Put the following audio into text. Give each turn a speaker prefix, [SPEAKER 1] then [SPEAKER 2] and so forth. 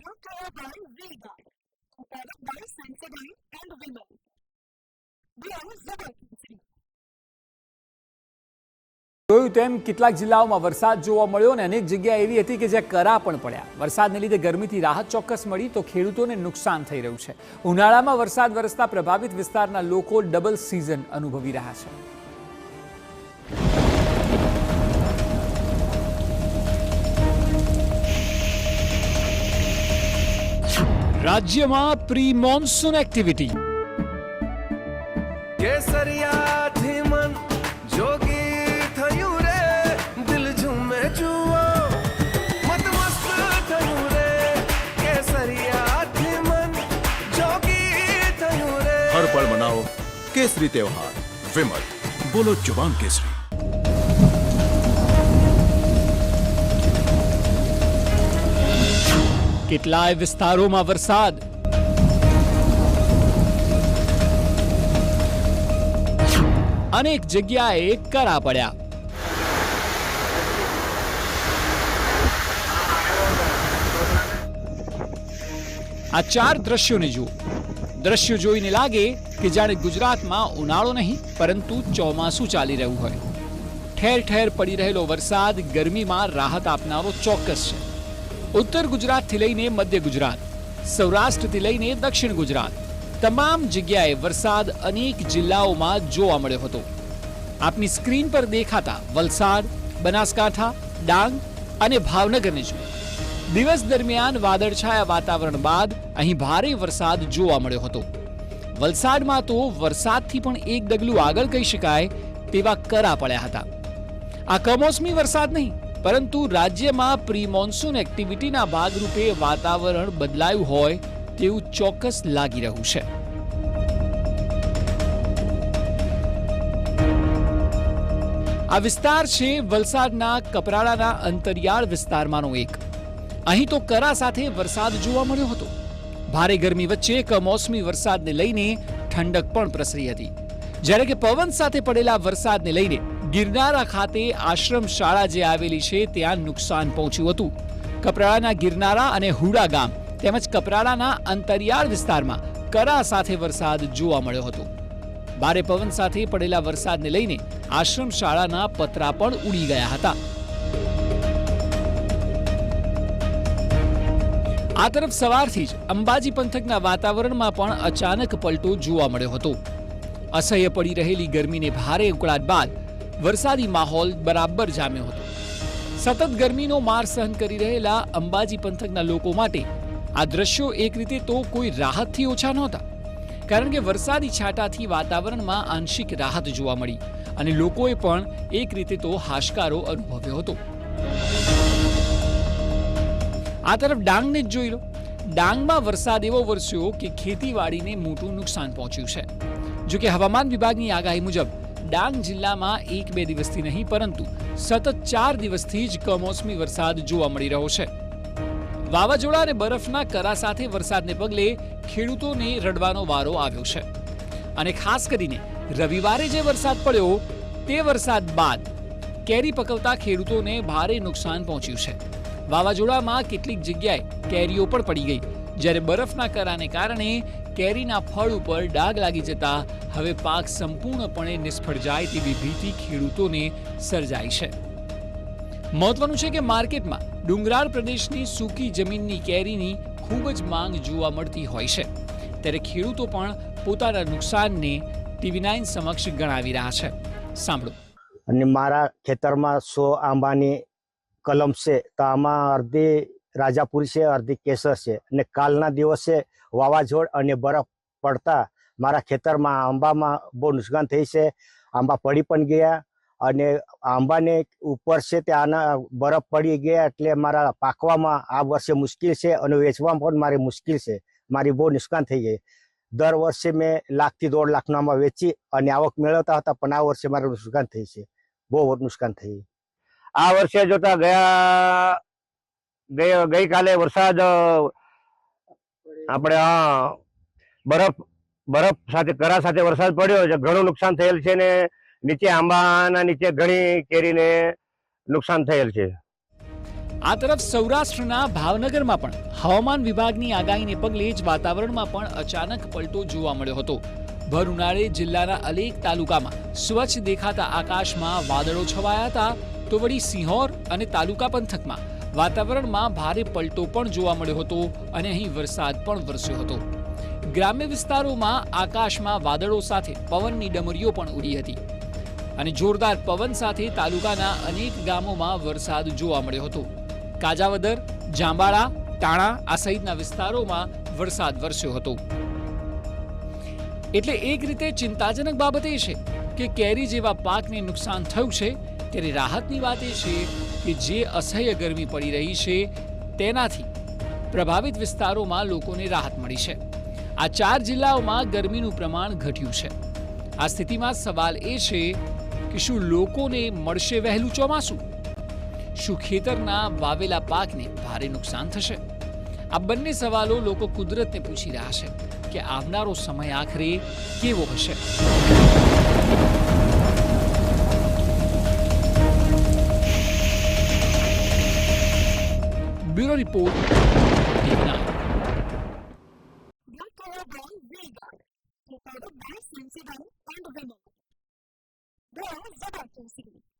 [SPEAKER 1] brought to you by V-Guard, a product by Sensodyne and Vimal. We are Zubal.
[SPEAKER 2] જોયું તેમ કેટલાક જિલ્લાઓમાં વરસાદ જોવા મળ્યો અને અનેક જગ્યા એવી હતી કે જ્યાં કરા પણ પડ્યા. વરસાદને લીધે ગરમીથી રાહત ચોક્કસ મળી તો ખેડૂતોને નુકસાન થઈ રહ્યું છે. ઉનાળામાં વરસાદ વરસતા પ્રભાવિત વિસ્તારના લોકો ડબલ સિઝન અનુભવી રહ્યા છે. રાજ્યમાં પ્રી મોન્સૂન એક્ટિવિટી
[SPEAKER 3] કેસરિયાથી મન જોગી થયું રે, દિલ ઝૂમે જુઓ મત મસ્ત થયું રે, કેસરિયાથી મન જોગી થયું રે.
[SPEAKER 4] હર પળ મનાવો કેસરી त्योहार. વિમલ, બોલો જુબાન કેસરી.
[SPEAKER 2] કેટલાય વિસ્તારોમાં વરસાદ, અનેક જગ્યાએ કરા પડ્યા. આ ચાર દ્રશ્યોને જુઓ. દ્રશ્યો જોઈને લાગે કે જાણે ગુજરાતમાં ઉનાળો નહીં પરંતુ ચોમાસું ચાલી રહ્યું હોય. ઠેર ઠેર પડી રહેલો વરસાદ ગરમીમાં રાહત આપનારો ચોક્કસ છે. ઉત્તર ગુજરાતથી લઈને મધ્ય ગુજરાત, સૌરાષ્ટ્રથી લઈને દક્ષિણ ગુજરાત, તમામ જગ્યાએ વરસાદ અનેક જિલ્લાઓમાં જોવા મળ્યો હતો. આપની સ્ક્રીન પર દેખાતા વલસાડ, બનાસકાંઠા, ડાંગ અને ભાવનગરને જુઓ. દિવસ દરમિયાન વાદળછાયા વાતાવરણ બાદ અહીં ભારે વરસાદ જોવા મળ્યો હતો. વલસાડમાં તો વરસાદથી પણ એક ડગલું આગળ કહી શકાય તેવા કરા પડ્યા હતા. આ કમોસમી વરસાદ નહીં પરંતુ રાજ્યમાં પ્રી મોન્સૂન એક્ટિવિટીના ભાગરૂપે વાતાવરણ બદલાયું હોય તેવું ચોક્કસ લાગી રહ્યું છે. આ વિસ્તાર છે વલસાડના કપરાડાના અંતરિયાળ વિસ્તારમાંનો એક. અહીં તો કરા સાથે વરસાદ જોવા મળ્યો હતો. ભારે ગરમી વચ્ચે કમોસમી વરસાદને લઈને ઠંડક પણ પ્રસરી હતી. જ્યારે કે પવન સાથે પડેલા વરસાદને લઈને ગિરનારા ખાતે આશ્રમ શાળા જે આવેલી છે ત્યાં નુકસાન પહોંચ્યું હતું. કપરાડાના ગિરનારા અને હુડા ગામ તેમજ કપરાડાના અંતરિયાળ વિસ્તારમાં કરા સાથે વરસાદ જોવા મળ્યો હતો. ભારે પવન સાથે પડેલા વરસાદને લઈને આશ્રમ શાળાના પતરા પણ ઉડી ગયા હતા. આ તરફ સવારથી જ અંબાજી પંથકના વાતાવરણમાં પણ અચાનક પલટો જોવા મળ્યો હતો. અસહ્ય પડી રહેલી ગરમીને ભારે ઉકળાટ બાદ વરસાદી માહોલ બરાબર જામ્યો હતો. સતત ગરમીનો માર સહન કરી રહેલા અંબાજી પંથકના લોકો માટે આ દ્રશ્યો એક રીતે તો કોઈ રાહતથી ઓછા નહોતા. કારણ કે વરસાદી છાંટાથી વાતાવરણમાં આંશિક રાહત જોવા મળી અને લોકોએ પણ એક રીતે તો હાશકારો અનુભવ્યો હતો. આ તરફ ડાંગને જ જોઈ લો. ડાંગમાં વરસાદ એવો વરસ્યો કે ખેતીવાડીને મોટું નુકસાન પહોંચ્યું છે. જો કે હવામાન વિભાગની આગાહી મુજબ ડાંગ જિલ્લામાં 1-2 દિવસથી નહીં પરંતુ સતત 4 દિવસથી જ કમોસમી વરસાદ જોવા મળી રહ્યો છે. વાવાઝોડા અને બરફના કરા સાથે વરસાદને પગલે ખેડૂતોને રડવાનો વારો આવ્યો છે. અને ખાસ કરીને રવિવારે જે વરસાદ પડ્યો તે વરસાદ બાદ કેરી પકવતા ખેડૂતોને ભારે નુકસાન પહોંચ્યું છે. વાવાઝોડામાં કેટલીક જગ્યાએ કેરીઓ પણ પડી ગઈ, જ્યારે બરફના કરાને કારણે કેરીના ફળ ઉપર ડાઘ લાગી જતા હવે પાક સંપૂર્ણપણે નિષ્ફળ જાય તેવી ભીતિ ખેડૂતોને સર્જાઈ છે. મહત્વનું છે કે માર્કેટમાં ડુંગરાળ પ્રદેશની સૂકી જમીનની કેરીની ખૂબ જ માંગ જોવા મળતી હોય છે, ત્યારે ખેડૂતો પણ પોતાના નુકસાનને TV9 સમક્ષ ગણાવી રહ્યા છે. સાંભળો.
[SPEAKER 5] અને મારા ખેતરમાં 100 આંબાની કલમ છે, તો આમાં અડધી રાજાપુરી છે, અડધી કેસર છે. અને કાલના દિવસે વાવાઝોડ અને બરફ પડતા મારા ખેતરમાં આંબામાં બહુ નુકસાન થઈ છે. આંબા પડી પણ ગયા અને આંબાને ઉપર છે ત્યાંના બરફ પડી ગયા એટલે મારા પાકવામાં આ વર્ષે મુશ્કેલ છે અને વેચવામાં પણ મારે મુશ્કેલ છે. મારી બહુ નુકસાન થઈ ગઈ. દર વર્ષે મેં 1 થી 1.5 લાખના આંબા વેચી અને આવક મેળવતા હતા, પણ આ વર્ષે મારું નુકસાન થઈ છે, બહુ નુકસાન થઈ.
[SPEAKER 6] આ વર્ષે જોતા ગઈકાલે વરસાદ આપણે બરફ સાથે કરા સાથે વરસાદ પડ્યો છે, ઘણું નુકસાન થયેલ છે ને નીચે આંબાના નીચે ઘણી કેરીને નુકસાન થયેલ છે.
[SPEAKER 2] આ તરફ સૌરાષ્ટ્રના ભાવનગરમાં પણ હવામાન વિભાગની આગાહીને પગલે જ વાતાવરણમાં પણ અચાનક પલટો જોવા મળ્યો હતો. ભર ઉનાળે જિલ્લાના અનેક તાલુકામાં સ્વચ્છ દેખાતા આકાશમાં વાદળો છવાયા હતા, તો વળી સિંહોર અને તાલુકા પંથકમાં વાતાવરણમાં ભારે પલટો પણ જોવા મળ્યો હતો અને અહીં વરસાદ પણ વરસ્યો હતો. ગ્રામ્ય વિસ્તારોમાં આકાશમાં વાદળો સાથે પવનની ડમરીઓ પણ ઉડી હતી અને જોરદાર પવન સાથે તાલુકાના અનેક ગામોમાં વરસાદ જોવા મળ્યો હતો. કાજાવદર, જાંબાળા, ટાણા આ સહિતના વિસ્તારોમાં વરસાદ વરસ્યો હતો. એટલે એક રીતે ચિંતાજનક બાબત એ છે કે કેરી જેવા પાકને નુકસાન થયું છે, ત્યારે રાહતની વાત એ છે કે જે અસહ્ય ગરમી પડી રહી છે તેનાથી પ્રભાવિત વિસ્તારોમાં લોકોને રાહત મળી છે. આ 4 જિલ્લાઓમાં ગરમીનું પ્રમાણ ઘટ્યું છે. આ સ્થિતિમાં સવાલ એ છે કે શું લોકોને મળશે વહેલું ચોમાસું? શું ખેતરના વાવેલા પાકને ભારે નુકસાન થશે? આ બંને સવાલો લોકો કુદરતને પૂછી રહ્યા છે કે આવનારો સમય આખરે કેવો હશે. Bureau report TV nine.
[SPEAKER 1] Black color brown vinegar, prepared by Sensodyne and Women. They are Zabardast.